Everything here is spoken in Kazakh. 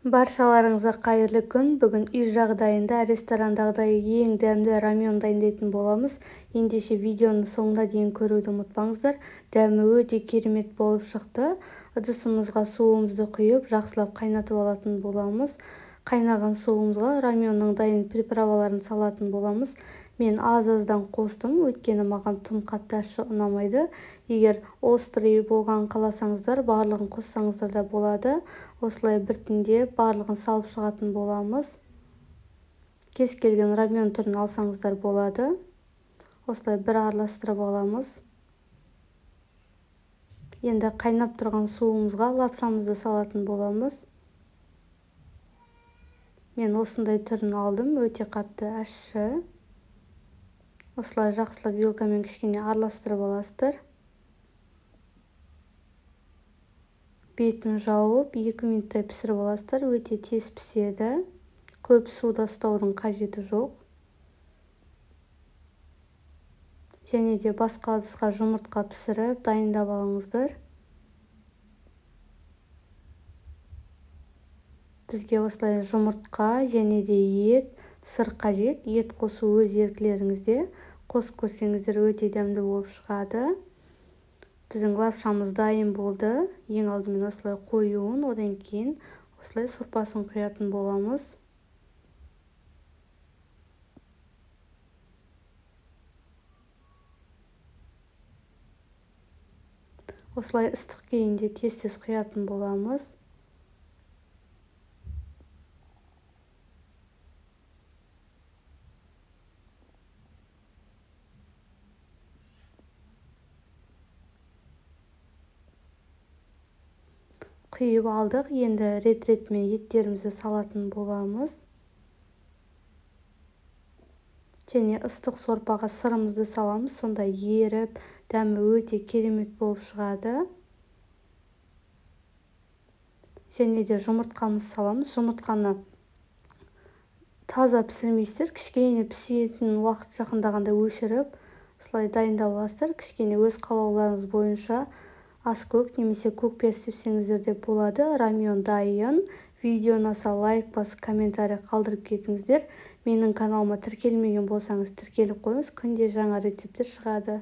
Баршаларыңызға қайырлы күн. Бүгін үй жағдайында ресторандағыдай ең дәмді рамен дайындайтын боламыз. Ендеше видеоны соңына дейін көруді ұмытпаңыздар. Дәмі өте керемет болып шықты. Ыдысымызға суымызды құйып, жақсылап қайнатып алатын боламыз. Қайнаған суымызға раменнің дайын приправаларын салатын боламыз. Мен аз-аздан қостым, өйткені маған тым қатты ащы ұнамайды. Егер острый болған қаласаңыздар, барлығын қоссаңыздар да болады. Осылай біртіндеп барлығын салып шығатын боламыз. Кез келген рамен түрін алсаңыздар болады. Осылай бір араластырып аламыз. Енді қайнап тұрған суымызға лапшамызды салатын боламыз. Мен осындай түрін алдым, өте қатты ащы. Осылай жақсылап вилкамен кішкене араластырып аласыздар. Бетін жауып 2 минуттай пісіріп аласыздар. Өте тез піседі. Көп суда ұстаудың қажеті жоқ. Және де басқа ыдысқа жұмыртқа пісіріп дайындап алыңыздар. Бізге осылай жұмыртқа және де ет, сыр қажет. Ет қосу өз еркілеріңізде. Қосып көрсеңіздер өте дәмді болып шығады. Біздің лапшамыз дайын болды. Ең алдымен осылай қоюын, одан кейін осылай сорпасын құятын боламыз. Осылай ыстық күйінде тез-тез құятын боламыз. Құйып алдық. Енді рет-ретімен еттерімізді салатын боламыз. Және ыстық сорпаға сырымызды саламыз. Сонда еріп, дәмі өте керемет болып шығады. Және де жұмыртқамыз саламыз. Жұмыртқаны таза пісірмейсіздер. Кішкене пісетін уақыт жақындағанда өшіріп, осылай дайындап аласыздар. Кішкене өз қалауларыңыз бойынша ас-көк немесе көкпе істесеңіздер де болады. Рамен дайын. Видео ұнаса лайк басып, комментарий қалдырып кетіңіздер. Менің каналыма тіркелмеген болсаңыз тіркеліп қойыңыз. Күнде жаңа рецептер шығады.